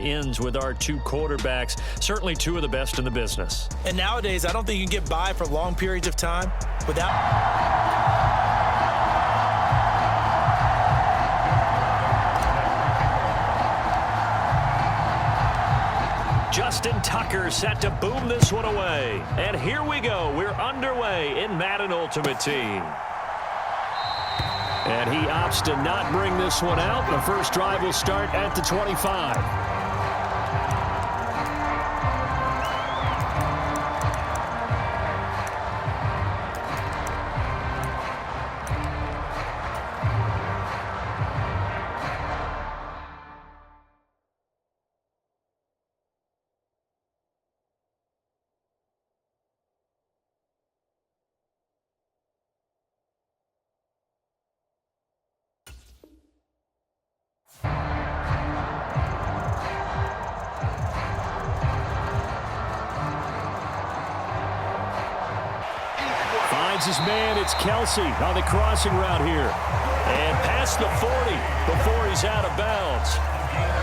ends with our two quarterbacks, certainly two of the best in the business. And nowadays, I don't think you can get by for long periods of time without... Justin Tucker set to boom this one away. And here we go. We're underway in Madden Ultimate Team. And he opts to not bring this one out. The first drive will start at the 25. His man, it's Kelsey on the crossing route here. And past the 40 before he's out of bounds.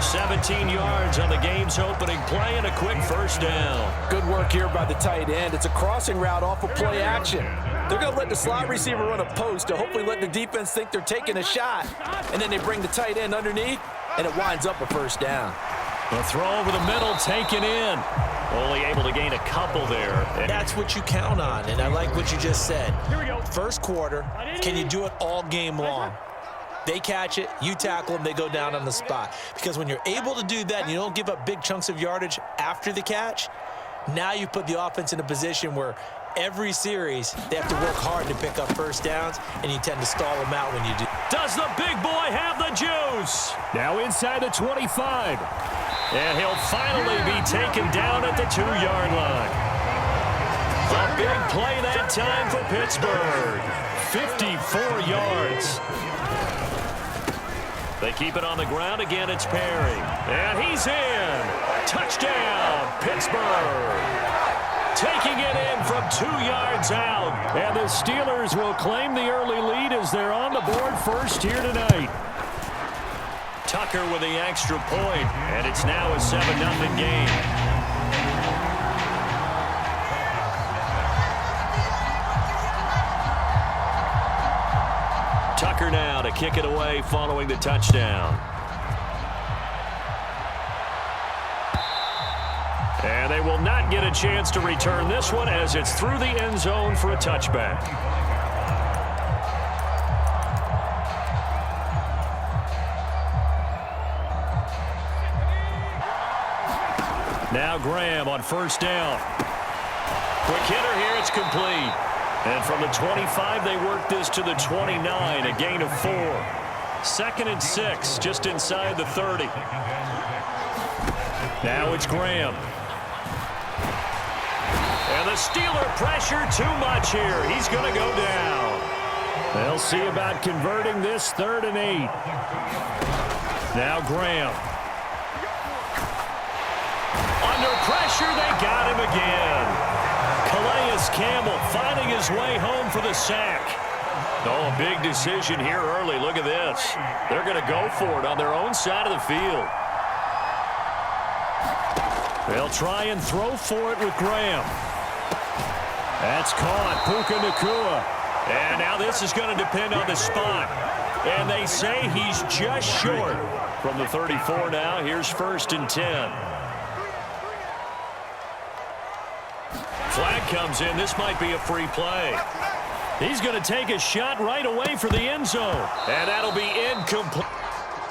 17 yards on the game's opening play and a quick first down. Good work here by the tight end. It's a crossing route off of play action. They're going to let the slot receiver run a post to hopefully let the defense think they're taking a shot. And then they bring the tight end underneath, and it winds up a first down. The throw over the middle taken in. Only able to gain a couple there. That's what you count on, and I like what you just said. First quarter, can you do it all game long? They catch it, you tackle them, they go down on the spot. Because when you're able to do that and you don't give up big chunks of yardage after the catch, now you put the offense in a position where every series they have to work hard to pick up first downs, and you tend to stall them out when you do. Does the big boy have the juice? Now inside the 25. And he'll finally be taken down at the 2-yard line. A big play that time for Pittsburgh. 54 yards. They keep it on the ground again. It's Perry. And he's in. Touchdown, Pittsburgh. Taking it in from 2 yards out. And the Steelers will claim the early lead as they're on the board first here tonight. Tucker with the extra point, and it's now a 7-0 game. Tucker now to kick it away following the touchdown. And they will not get a chance to return this one as it's through the end zone for a touchback. Now Graham on first down. Quick hitter here, it's complete. And from the 25, they work this to the 29, a gain of 4. 2nd and 6, just inside the 30. Now it's Graham. And the Steeler pressure too much here. He's going to go down. They'll see about converting this 3rd and 8. Now Graham. Under pressure, they got him again. Calais Campbell finding his way home for the sack. Oh, a big decision here early. Look at this. They're going to go for it on their own side of the field. They'll try and throw for it with Graham. That's caught. Puka Nacua. And now this is going to depend on the spot. And they say he's just short from the 34 now. Here's 1st and 10. Flag comes in. This might be a free play. He's going to take a shot right away for the end zone. And that'll be incomplete.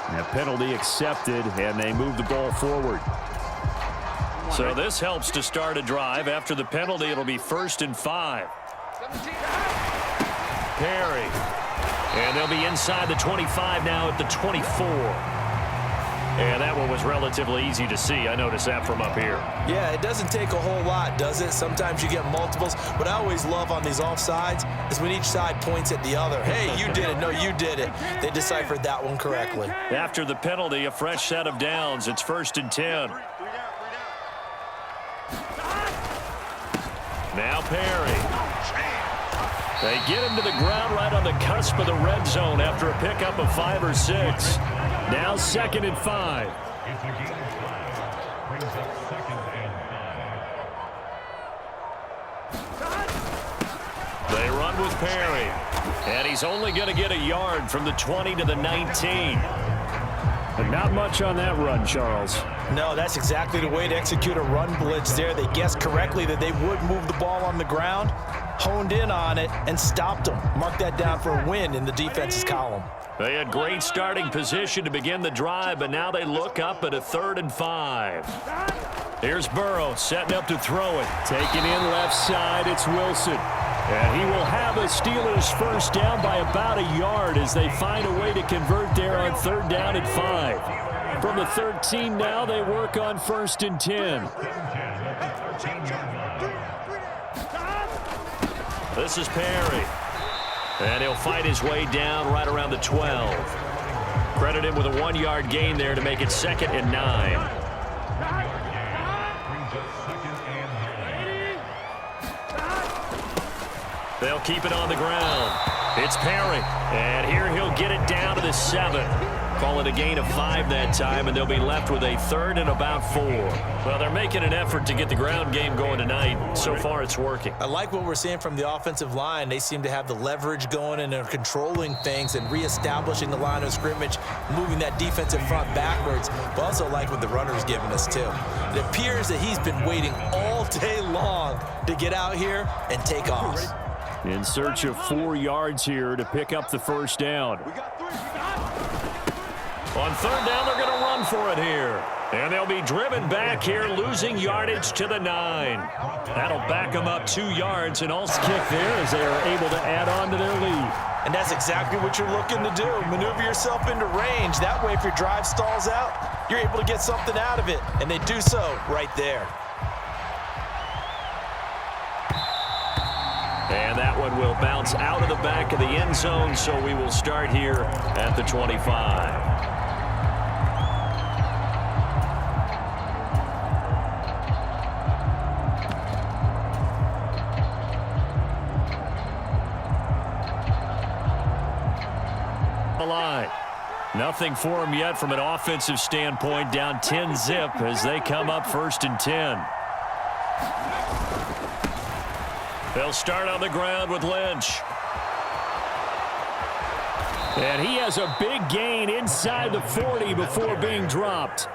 And a penalty accepted, and they move the ball forward. So this helps to start a drive. After the penalty, it'll be 1st and 5. Perry. And they'll be inside the 25 now at the 24. And that one was relatively easy to see. I noticed that from up here. Yeah, it doesn't take a whole lot, does it? Sometimes you get multiples. What I always love on these offsides is when each side points at the other. Hey, you did it. No, you did it. They deciphered that one correctly. After the penalty, a fresh set of downs. It's 1st and 10. Now Perry. They get him to the ground right on the cusp of the red zone after a pickup of 5 or 6. Now 2nd and 5. They run with Perry. And he's only going to get a yard from the 20 to the 19. But not much on that run, Charles. No, that's exactly the way to execute a run blitz there. They guessed correctly that they would move the ball on the ground, honed in on it, and stopped them. Mark that down for a win in the defense's column. They had great starting position to begin the drive, but now they look up at a 3rd and 5. Here's Burrow setting up to throw it. Taking in left side, it's Wilson. And he will have a Steelers first down by about a yard as they find a way to convert there on 3rd down and 5. From the 13 now, they work on 1st and 10. This is Perry. And he'll fight his way down right around the 12. Credit him with a 1-yard gain there to make it 2nd and 9. They'll keep it on the ground. It's Perry. And here he'll get it down to the 7. Call it a gain of 5 that time, and they'll be left with a 3rd and about 4. Well, they're making an effort to get the ground game going tonight. So far, it's working. I like what we're seeing from the offensive line. They seem to have the leverage going, and they're controlling things and reestablishing the line of scrimmage, moving that defensive front backwards. But also like what the runner's giving us, too. It appears that he's been waiting all day long to get out here and take off. In search of 4 yards here to pick up the first down. On 3rd down, they're going to run for it here. And they'll be driven back here, losing yardage to the 9. That'll back them up 2 yards, and also kick there as they are able to add on to their lead. And that's exactly what you're looking to do. Maneuver yourself into range. That way, if your drive stalls out, you're able to get something out of it. And they do so right there. And that one will bounce out of the back of the end zone, so we will start here at the 25. The line. Nothing for them yet from an offensive standpoint, down 10-zip as they come up 1st and 10. They'll start on the ground with Lynch. And he has a big gain inside the 40 before being dropped.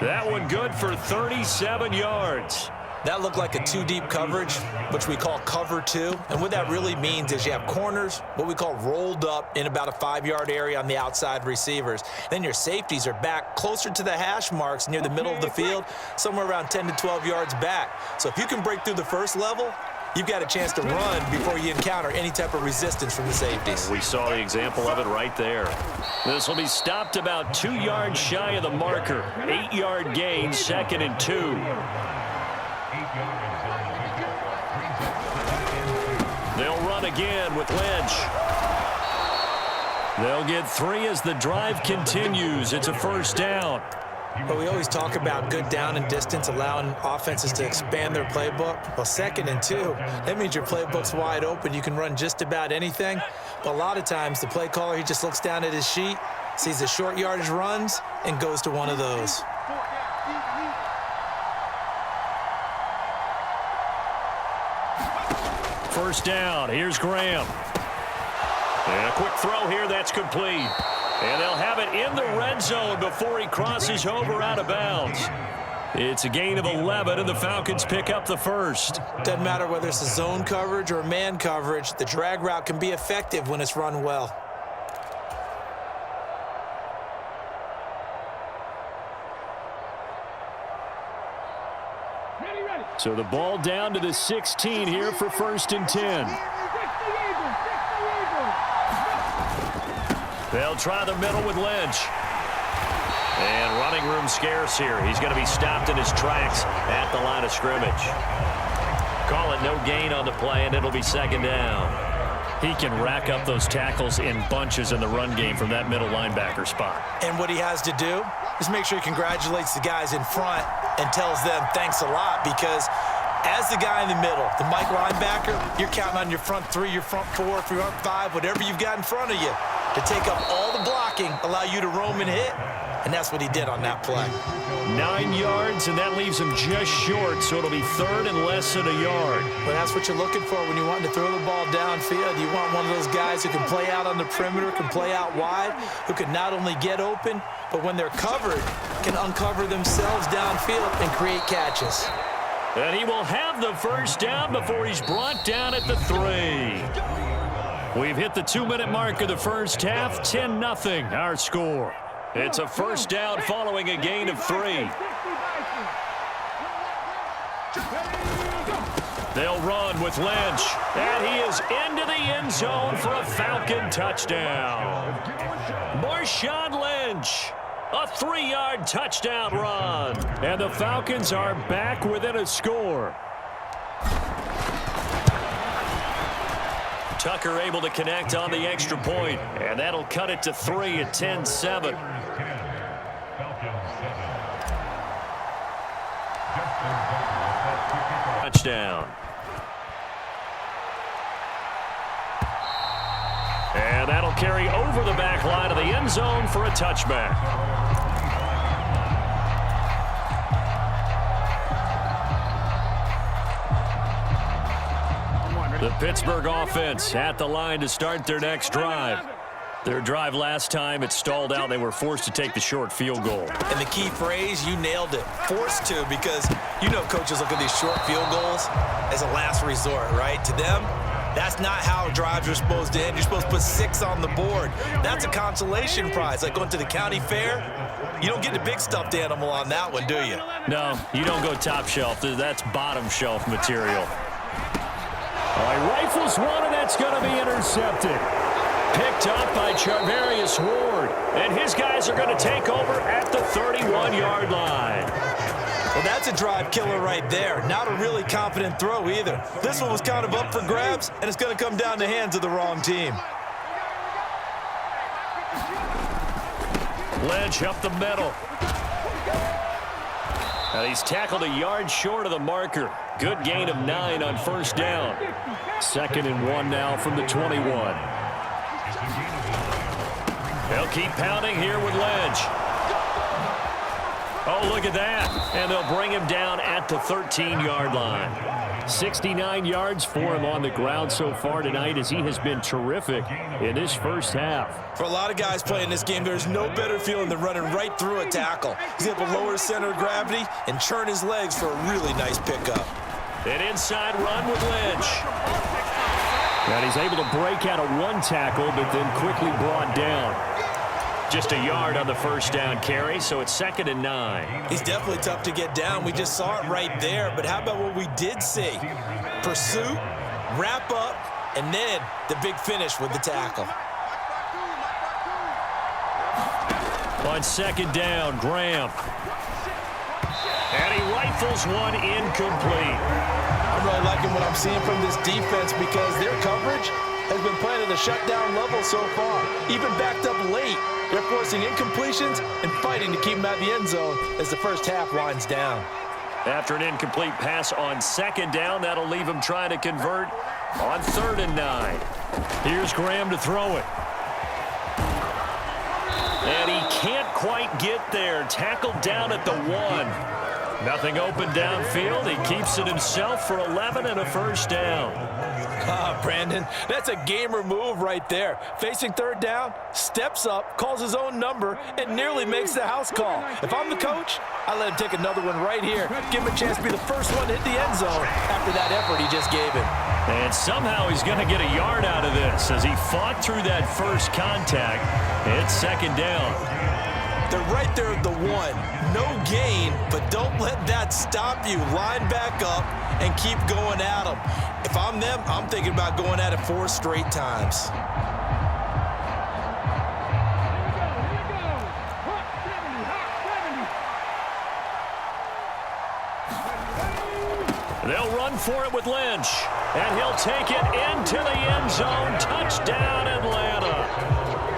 That one good for 37 yards. That looked like a 2-deep coverage, which we call cover 2. And what that really means is you have corners, what we call rolled up in about a 5-yard area on the outside receivers. Then your safeties are back closer to the hash marks near the middle of the field, somewhere around 10 to 12 yards back. So if you can break through the first level, you've got a chance to run before you encounter any type of resistance from the safeties. We saw the example of it right there. This will be stopped about 2 yards shy of the marker. 8-yard gain, 2nd and 2. They'll run again with Lynch. They'll get 3 as the drive continues. It's a 1st down. But we always talk about good down and distance, allowing offenses to expand their playbook. Well, 2nd and 2, that means your playbook's wide open. You can run just about anything. But a lot of times, the play caller, he just looks down at his sheet, sees the short yardage runs, and goes to one of those. First down. Here's Graham. And a quick throw here. That's complete. And they'll have it in the red zone before he crosses over out of bounds. It's a gain of 11, and the Falcons pick up the first. Doesn't matter whether it's a zone coverage or man coverage. The drag route can be effective when it's run well. So the ball down to the 16 here for 1st and 10. They'll try the middle with Lynch. And running room scarce here. He's going to be stopped in his tracks at the line of scrimmage. Call it no gain on the play, and it'll be 2nd down. He can rack up those tackles in bunches in the run game from that middle linebacker spot. And what he has to do is make sure he congratulates the guys in front and tells them thanks a lot, because as the guy in the middle, the Mike linebacker, you're counting on your front 3, your front 4, your front 5, whatever you've got in front of you to take up all the blocking, allow you to roam and hit. and that's what he did on that play. 9 yards, and that leaves him just short, so it'll be third and less than a yard. Well, that's what you're looking for when you want to throw the ball downfield. You want one of those guys who can play out on the perimeter, can play out wide, who can not only get open, but when they're covered, can uncover themselves downfield and create catches. And he will have the first down before he's brought down at the 3. We've hit the 2-minute mark of the first half, 10-0 our score. It's a first down following a gain of 3. They'll run with Lynch, and he is into the end zone for a Falcon touchdown. Marshawn Lynch, a 3-yard touchdown run, and the Falcons are back within a score. Tucker able to connect on the extra point, and that'll cut it to 3 at 10-7. Touchdown. And that'll carry over the back line of the end zone for a touchback. The Pittsburgh offense at the line to start their next drive. Their drive last time, it stalled out. They were forced to take the short field goal. And the key phrase, you nailed it. Forced to, because you know coaches look at these short field goals as a last resort, right? To them, that's not how drives are supposed to end. You're supposed to put 6 on the board. That's a consolation prize. Like going to the county fair, you don't get the big stuffed animal on that one, do you? No, you don't go top shelf. That's bottom shelf material. All right, rifles one, and that's going to be intercepted. Picked up by Charvarius Ward, and his guys are going to take over at the 31-yard line. Well, that's a drive killer right there. Not a really confident throw either. This one was kind of up for grabs, and it's going to come down the hands of the wrong team. Lynch up the middle. And he's tackled a yard short of the marker. Good gain of 9 on first down. 2nd and 1 now from the 21. They'll keep pounding here with Lynch. Oh, look at that. And they'll bring him down at the 13-yard line. 69 yards for him on the ground so far tonight, as he has been terrific in this first half. For a lot of guys playing this game, there's no better feeling than running right through a tackle. He's able to lower his center of gravity and churn his legs for a really nice pickup. An inside run with Lynch. And he's able to break out of one tackle, but then quickly brought down. Just a yard on the first down carry, so it's 2nd and 9. He's definitely tough to get down. We just saw it right there, but how about what we did see? Pursuit, wrap up, and then the big finish with the tackle. On 2nd down, Graham. And he rifles one incomplete. I'm really liking what I'm seeing from this defense because their coverage has been playing at a shutdown level so far. Even backed up late, they're forcing incompletions and fighting to keep them out of the end zone as the first half winds down. After an incomplete pass on 2nd down, that'll leave him trying to convert on 3rd and 9. Here's Graham to throw it. And he can't quite get there. Tackled down at the 1. Nothing open downfield. He keeps it himself for 11 and a first down. Brandon, that's a gamer move right there. Facing 3rd down, steps up, calls his own number, and nearly makes the house call. If I'm the coach, I let him take another one right here. Give him a chance to be the first one to hit the end zone after that effort he just gave him. And somehow he's going to get a yard out of this as he fought through that first contact. It's 2nd down. They're right there at the 1. No gain, but don't let that stop you. Line back up and keep going at them. If I'm them, I'm thinking about going at it 4 straight times. They'll run for it with Lynch, and he'll take it into the end zone. Touchdown, Atlanta.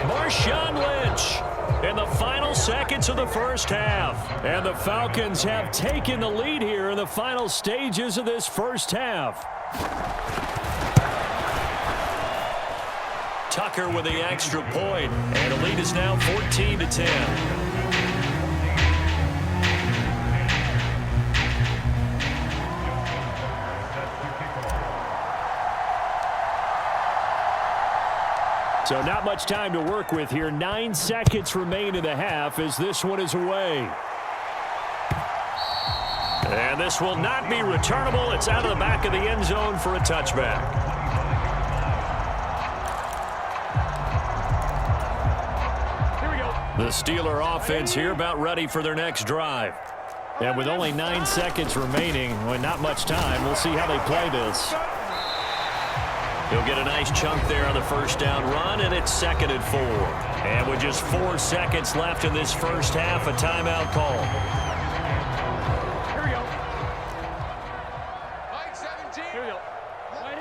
Marshawn Lynch in the final seconds of the first half. And the Falcons have taken the lead here in the final stages of this first half. Tucker with the extra point, and the lead is now 14-10. So not much time to work with here. 9 seconds remain in the half as this one is away. And this will not be returnable. It's out of the back of the end zone for a touchback. The Steeler offense here about ready for their next drive. And with only 9 seconds remaining, well, not much time, we'll see how they play this. He'll get a nice chunk there on the first down run, and it's 2nd and 4. And with just 4 seconds left in this first half, a timeout call. Here we go. Line 17. Here we go. Line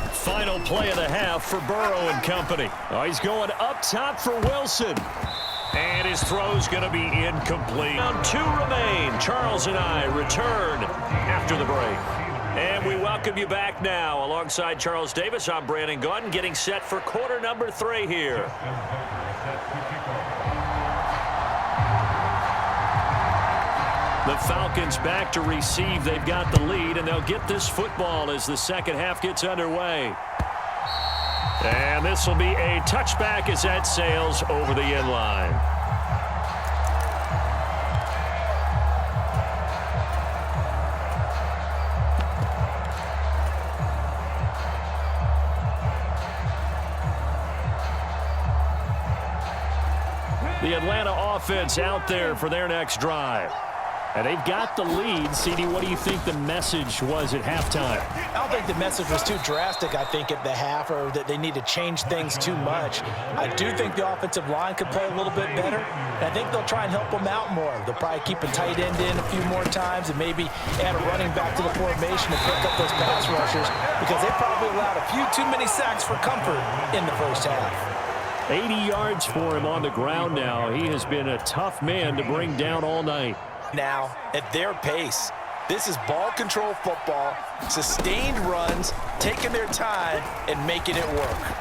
80. Final play of the half for Burrow and company. Oh, he's going up top for Wilson. And his throw's going to be incomplete. 2 remain. Charles and I return after the break. And we welcome you back now. Alongside Charles Davis, I'm Brandon Gaudin, getting set for quarter number 3 here. The Falcons back to receive. They've got the lead, and they'll get this football as the second half gets underway. And this will be a touchback as that sails over the end line. The Atlanta offense out there for their next drive. And they've got the lead. CD, what do you think the message was at halftime? I don't think the message was too drastic, I think, at the half, or that they need to change things too much. I do think the offensive line could play a little bit better. And I think they'll try and help them out more. They'll probably keep a tight end in a few more times and maybe add a running back to the formation and pick up those pass rushers, because they probably allowed a few too many sacks for comfort in the first half. 80 yards for him on the ground now. He has been a tough man to bring down all night. Now, at their pace, this is ball control football, sustained runs, taking their time, and making it work.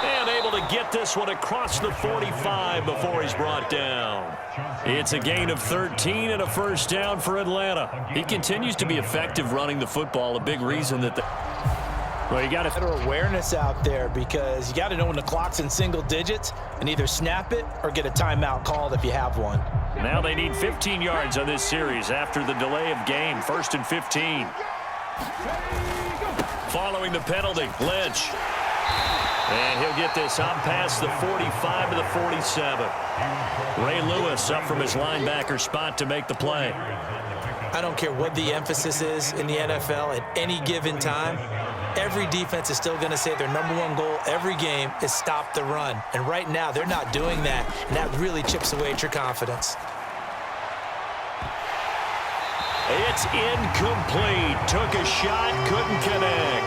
And able to get this one across the 45 before he's brought down. It's a gain of 13 and a first down for Atlanta. He continues to be effective running the football, a big reason that well, you got to better awareness out there, because you got to know when the clock's in single digits and either snap it or get a timeout called if you have one. Now they need 15 yards on this series after the delay of game. 1st and 15. Following the penalty, Lynch. And he'll get this up past the 45 to the 47. Ray Lewis up from his linebacker spot to make the play. I don't care what the emphasis is in the NFL at any given time. Every defense is still going to say their #1 goal every game is stop the run. And right now, they're not doing that, and that really chips away at your confidence. It's incomplete. Took a shot, couldn't connect.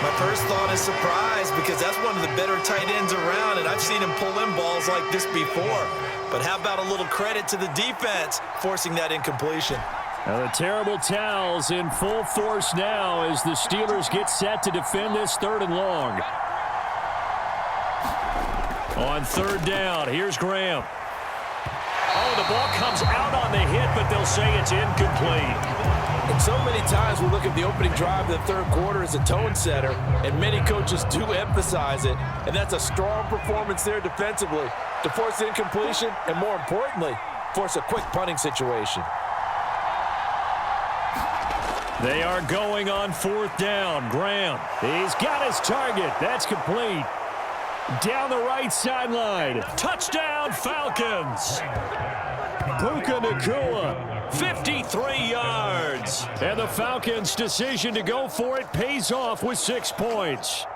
My first thought is surprise, because that's one of the better tight ends around, and I've seen him pull in balls like this before. But how about a little credit to the defense forcing that incompletion? Now the terrible towels in full force now as the Steelers get set to defend this 3rd and long. On 3rd down, here's Graham. Oh, the ball comes out on the hit, but they'll say it's incomplete. And so many times we look at the opening drive of the 3rd quarter as a tone setter, and many coaches do emphasize it, and that's a strong performance there defensively to force incompletion and, more importantly, force a quick punting situation. They are going on 4th down. Graham, he's got his target. That's complete. Down the right sideline. Touchdown, Falcons. Puka Nacua, 53 yards. And the Falcons' decision to go for it pays off with 6 points.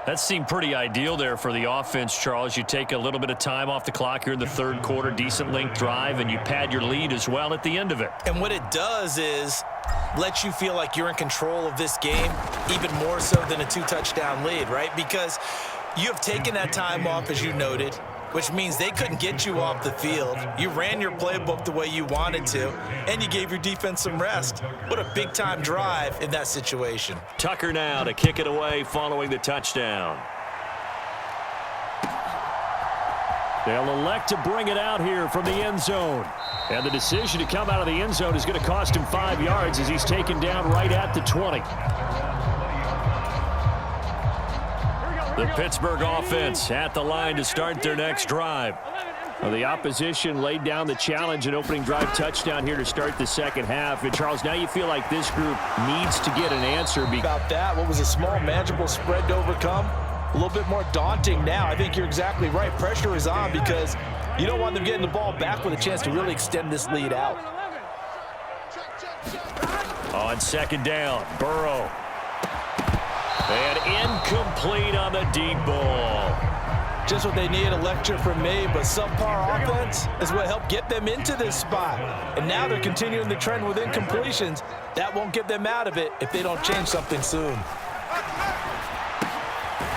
That seemed pretty ideal there for the offense, Charles. You take a little bit of time off the clock here in the 3rd quarter, decent length drive, and you pad your lead as well at the end of it. And what it does is let you feel like you're in control of this game, even more so than a 2-touchdown lead, right? Because you have taken that time off, as you noted, which means they couldn't get you off the field. You ran your playbook the way you wanted to, and you gave your defense some rest. What a big-time drive in that situation. Tucker now to kick it away following the touchdown. They'll elect to bring it out here from the end zone. And the decision to come out of the end zone is going to cost him 5 yards as he's taken down right at the 20. The Pittsburgh offense at the line to start their next drive. Well, the opposition laid down the challenge and opening drive touchdown here to start the second half. And, Charles, now you feel like this group needs to get an answer. About that, what was a small, manageable spread to overcome? A little bit more daunting now. I think you're exactly right. Pressure is on because you don't want them getting the ball back with a chance to really extend this lead out. On second down, Burrow. And incomplete on the deep ball. Just what they need, a lecture from me, but subpar offense is what helped get them into this spot. And now they're continuing the trend with incompletions. That won't get them out of it if they don't change something soon.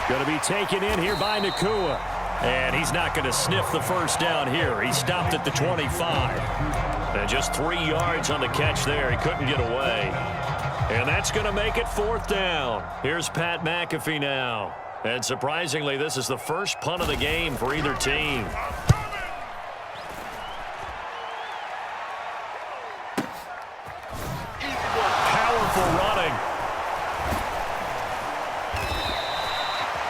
Going to be taken in here by Nakua. And he's not going to sniff the first down here. He stopped at the 25. And just 3 yards on the catch there. He couldn't get away. And that's going to make it fourth down. Here's Pat McAfee now. And surprisingly, this is the first punt of the game for either team. Powerful running.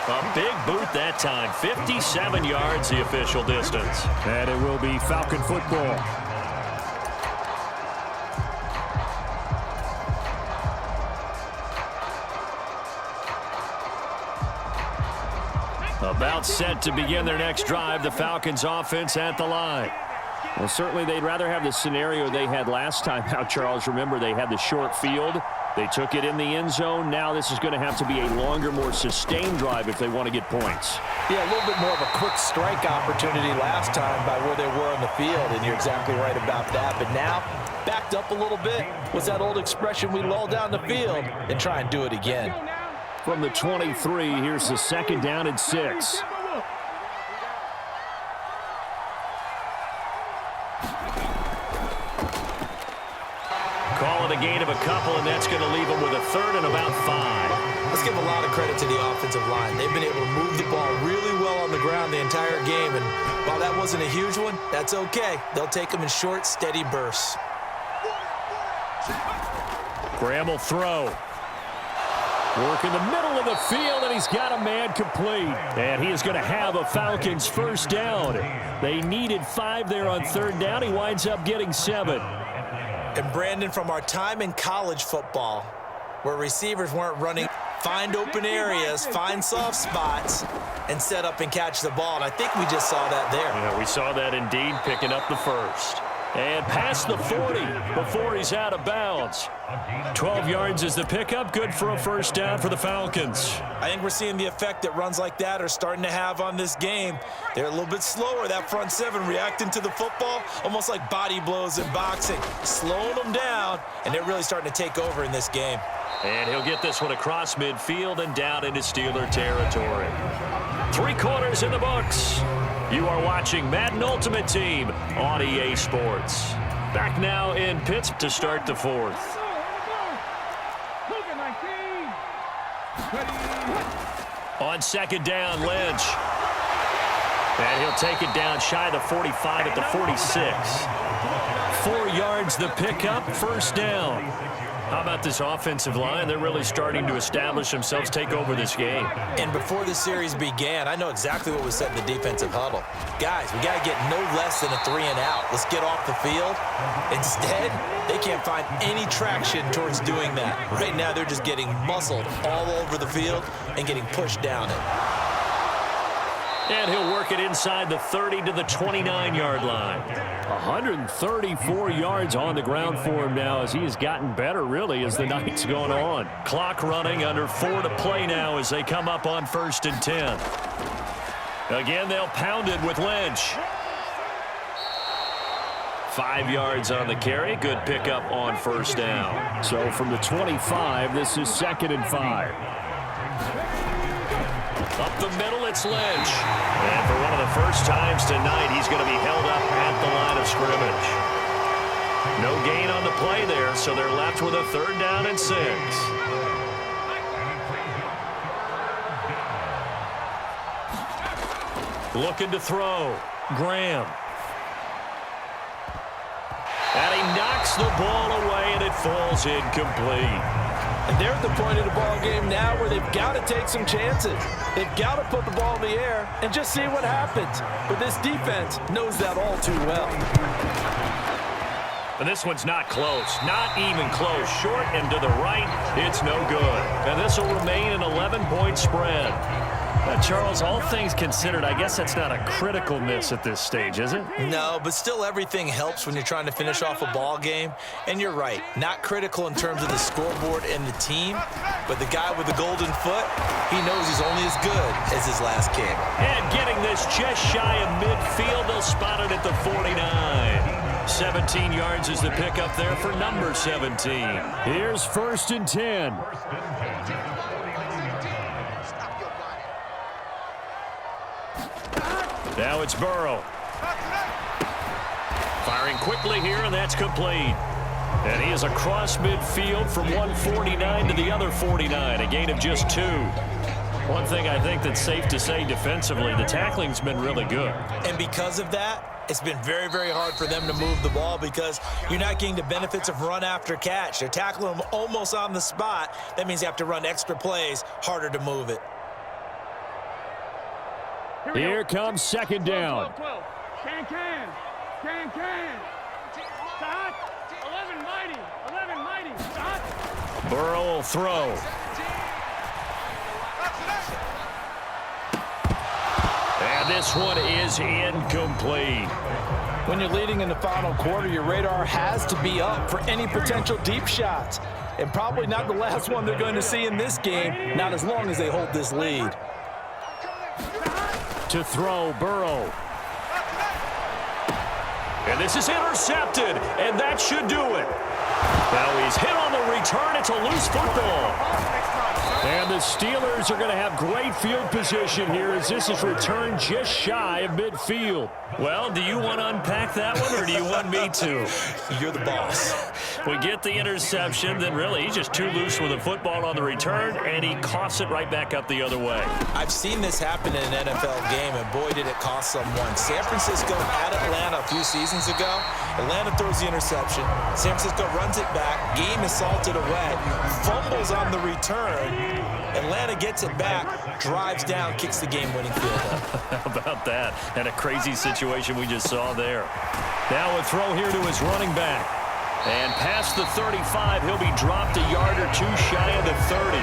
A big boot that time. 57 yards the official distance. And it will be Falcon football. About set to begin their next drive, the Falcons offense at the line. Well, certainly they'd rather have the scenario they had last time out, Charles. Remember, they had the short field. They took it in the end zone. Now this is going to have to be a longer, more sustained drive if they want to get points. Yeah, a little bit more of a quick strike opportunity last time by where they were on the field, and you're exactly right about that. But now, backed up a little bit. What's that old expression? We lull down the field and try and do it again. From the 23, here's the second down and 6. Call it a gain of a couple, and that's going to leave them with a third and about 5. Let's give a lot of credit to the offensive line. They've been able to move the ball really well on the ground the entire game, and while that wasn't a huge one, that's okay. They'll take them in short, steady bursts. Graham will throw. Work in the middle of the field, and he's got a man complete. And he is going to have a Falcons first down. They needed 5 there on third down. He winds up getting 7. And Brandon, from our time in college football, where receivers weren't running, find open areas, find soft spots, and set up and catch the ball. And I think we just saw that there. Yeah, we saw that indeed, picking up the first. And past the 40 before he's out of bounds. 12 yards is the pickup. Good for a first down for the Falcons. I think we're seeing the effect that runs like that are starting to have on this game. They're a little bit slower, that front seven, reacting to the football, almost like body blows in boxing, slowing them down, and they're really starting to take over in this game. And he'll get this one across midfield and down into Steeler territory. 3 quarters in the books. You are watching Madden Ultimate Team on EA Sports. Back now in Pittsburgh to start the fourth. On second down, Lynch. And he'll take it down shy of the 45 at the 46. 4 yards the pickup, first down. How about this offensive line? They're really starting to establish themselves, take over this game. And before the series began, I know exactly what was said in the defensive huddle. Guys, we got to get no less than a 3 and out. Let's get off the field. Instead, they can't find any traction towards doing that. Right now, they're just getting muscled all over the field and getting pushed down it. And he'll work it inside the 30 to the 29-yard line. 134 yards on the ground for him now as he has gotten better, really, as the night's gone on. Clock running, under 4 to play now as they come up on 1st and 10. Again, they'll pound it with Lynch. 5 yards on the carry. Good pickup on first down. So from the 25, this is 2nd and 5. Up the middle, it's Lynch. And for one of the first times tonight, he's going to be held up at the line of scrimmage. No gain on the play there, so they're left with a 3rd down and 6. Looking to throw. Graham. And he knocks the ball away, and it falls incomplete. And they're at the point of the ball game now where they've got to take some chances. They've got to put the ball in the air and just see what happens. But this defense knows that all too well. And this one's not close. Not even close. Short and to the right, it's no good. And this will remain an 11-point spread. Charles, all things considered, I guess that's not a critical miss at this stage, is it? No, but still everything helps when you're trying to finish off a ball game. And you're right, not critical in terms of the scoreboard and the team, but the guy with the golden foot, he knows he's only as good as his last kick. And getting this just shy of midfield, they'll spot it at the 49. 17 yards is the pickup there for number 17. Here's 1st and 10. Now it's Burrow. Firing quickly here, and that's complete. And he is across midfield from 149 to the other 49, a gain of just 2. One thing I think that's safe to say defensively, the tackling's been really good. And because of that, it's been very, very hard for them to move the ball because you're not getting the benefits of run after catch. They're tackling them almost on the spot. That means you have to run extra plays, harder to move it. Here comes 2nd down. Can. Stop. 11 mighty. Stop. Burrow will throw. And this one is incomplete. When you're leading in the final quarter, your radar has to be up for any potential deep shots. And probably not the last one they're going to see in this game, not as long as they hold this lead. To throw, Burrow. And this is intercepted, and that should do it. Now he's hit on the return. It's a loose football. And the Steelers are going to have great field position here as this is returned just shy of midfield. Well, do you want to unpack that one, or do you want me to? You're the boss. We get the interception, then really he's just too loose with the football on the return, and he coughs it right back up the other way. I've seen this happen in an NFL game, and boy, did it cost someone. San Francisco at Atlanta a few seasons ago. Atlanta throws the interception. San Francisco runs it back. Game is salted away. Fumbles on the return. Atlanta gets it back, drives down, kicks the game-winning field goal. How about that? And a crazy situation we just saw there. Now a throw here to his running back. And past the 35, he'll be dropped a yard or two shy of the 30.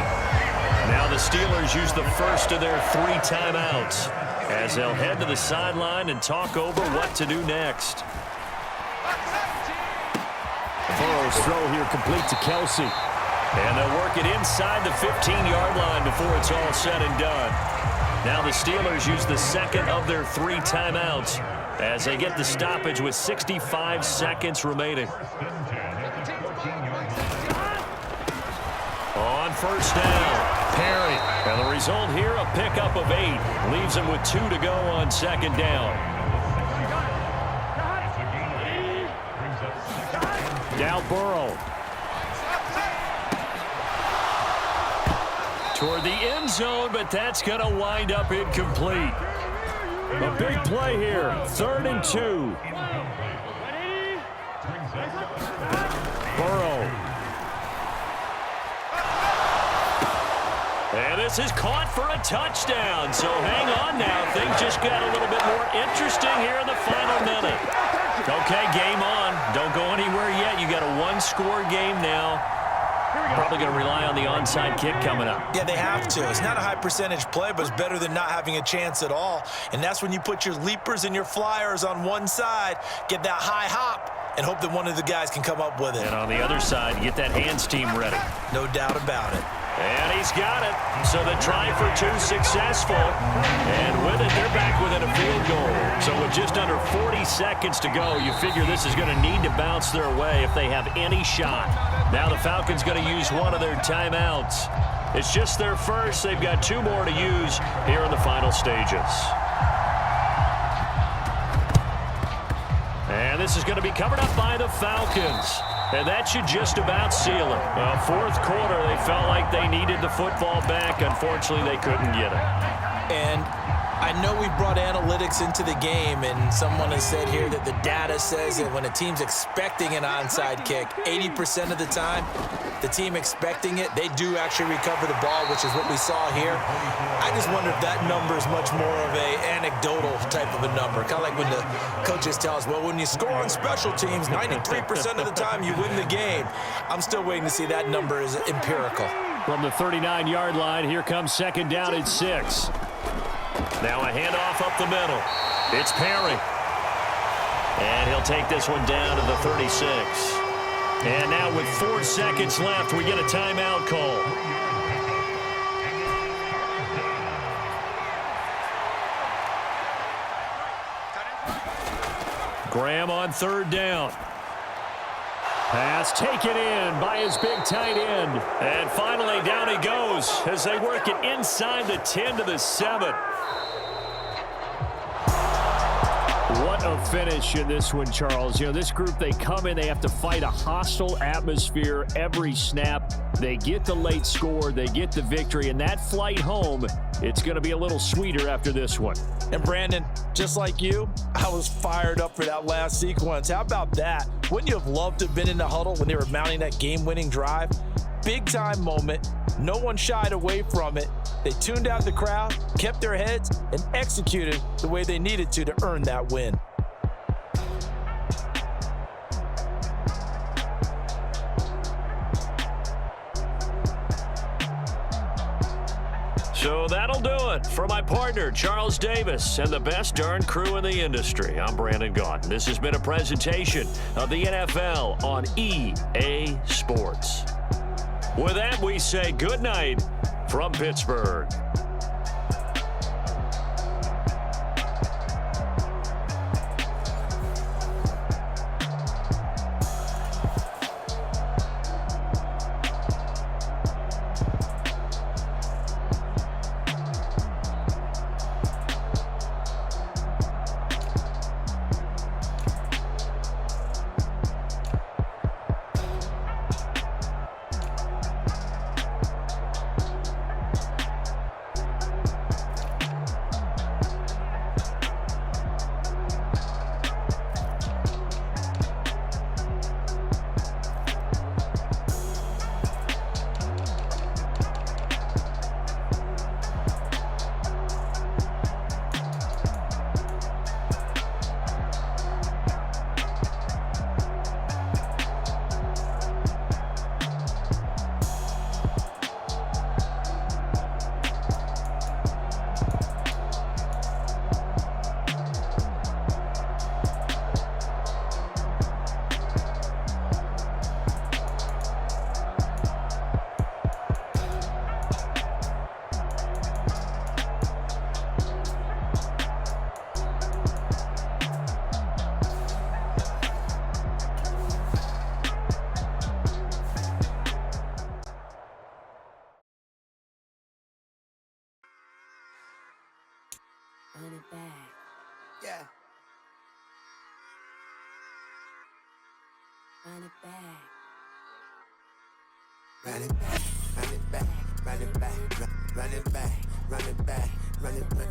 Now the Steelers use the first of their 3 timeouts as they'll head to the sideline and talk over what to do next. Burrow's throw here complete to Kelsey. And they'll work it inside the 15-yard line before it's all said and done. Now the Steelers use the second of their 3 timeouts as they get the stoppage with 65 seconds remaining. On 1st down, Perry. And the result here, a pickup of 8. Leaves him with 2 to go on 2nd down. Now Burrow. Toward the end zone, but that's going to wind up incomplete. A big play here. 3rd and 2. Burrow. And this is caught for a touchdown. So hang on now. Things just got a little bit more interesting here in the final minute. Okay, game on. Don't go anywhere yet. You got a 1-score game now. Probably going to rely on the onside kick coming up. Yeah, they have to. It's not a high percentage play, but it's better than not having a chance at all. And that's when you put your leapers and your flyers on one side, get that high hop, and hope that one of the guys can come up with it. And on the other side, get that hands team ready. No doubt about it. And he's got it. So the try for 2 successful. And with it, they're back within a field goal. So with just under 40 seconds to go, you figure this is going to need to bounce their way if they have any shot. Now the Falcons going to use one of their timeouts. It's just their first. They've got 2 more to use here in the final stages. And this is going to be covered up by the Falcons. And that should just about seal it. Well, 4th quarter, they felt like they needed the football back. Unfortunately, they couldn't get it. And I know we brought analytics into the game, and someone has said here that the data says that when a team's expecting an onside kick, 80% of the time, the team expecting it, they do actually recover the ball, which is what we saw here. I just wonder if that number is much more of a anecdotal type of a number. Kind of like when the coaches tell us, well, when you score on special teams, 93% of the time you win the game. I'm still waiting to see that number is empirical. From the 39-yard line, here comes second down and 6. Now a handoff up the middle. It's Perry. And he'll take this one down to the 36. And now with 4 seconds left, we get a timeout call. Graham on third down. Pass taken in by his big tight end. And finally down he goes as they work it inside the 10 to the 7. What a finish in this one, Charles. You know, this group, they come in, they have to fight a hostile atmosphere every snap. They get the late score, they get the victory, and that flight home, it's going to be a little sweeter after this one. And Brandon, just like you, I was fired up for that last sequence. How about that? Wouldn't you have loved to have been in the huddle when they were mounting that game-winning drive? Big-time moment. No one shied away from it. They tuned out the crowd, kept their heads, and executed the way they needed to earn that win. So that'll do it for my partner, Charles Davis, and the best darn crew in the industry. I'm Brandon Gaudin. This has been a presentation of the NFL on EA Sports. With that, we say good night from Pittsburgh. Run it back. Yeah. Run it back. Run it back. Run it back. Run it back. Run it back. Run it back. Run it back.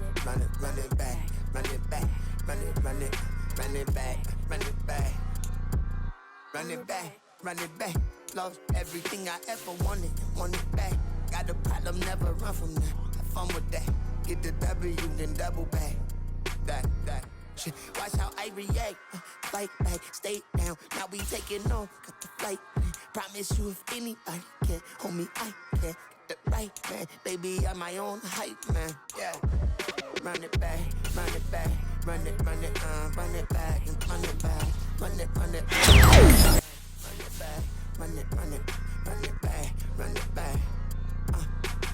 Run it back. Run it back. Run it run it run it back. Run it back. Run it back. Run it back. Lost everything I ever wanted. Want it back. Got a problem, never run from that. Have fun with that. Get the W, then double back. That shit. Watch how I react. Fight back, stay down. Now we taking off. Got the flight. Promise you if anybody can hold me, I can get the right man. Baby, I'm my own hype man. Yeah. Run it back, run it back, run it back, and run it back, run it, run it back, run it back, run it back.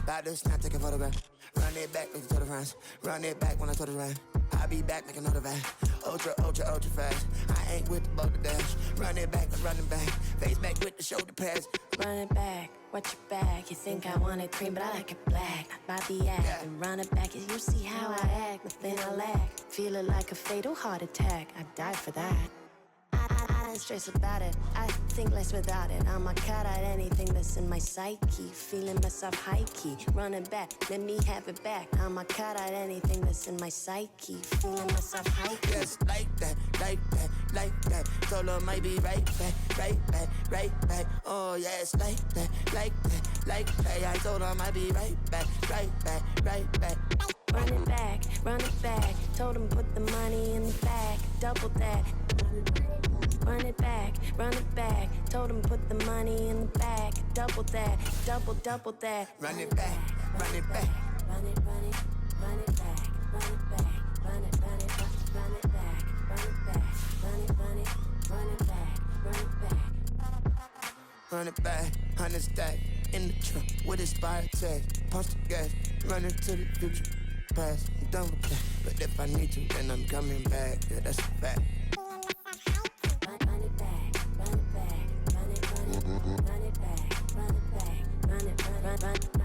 About to snap, take a photograph. Run it back, make it to the friends. Run it back when I told it right. I'll be back, make another back. Ultra fast. I ain't with the boulder dash. Run it back, run it back. Face back with the shoulder pads. Run it back, watch your back. You think I want it cream, but I like it black. Not by the act. Yeah. And run it back as you see how I act. Nothing I lack. Feel it like a fatal heart attack. I'd die for that. Nothing stress about it. I think less without it. I'ma cut out anything that's in my psyche. Feeling myself high key. Running back, let me have it back. I'ma cut out anything that's in my psyche. Feeling myself high key. Yes, like that, like that, like that. Solo might be right back, right back, right back. Oh, yes, like that, like that, like that. I told her I might be right back, right back, right back. Run it back, run it back. Told him put the money in the bag, double that. Run it back, run it back. Told him put the money in the bag, double that, double that. Run it back, run it back. Run it, run it, run it back, run it back, run it, run it, run it back, run it back, run it, run it, run it back, run it back. Run it back, 100 stack in the trunk with expired tag. Punch the gas, running to the future. Past, I'm done with that. But if I need to, then I'm coming back. Yeah, that's a fact. Run it back, run it back, run it, run it, run it back, run it back, run it, run it, run it.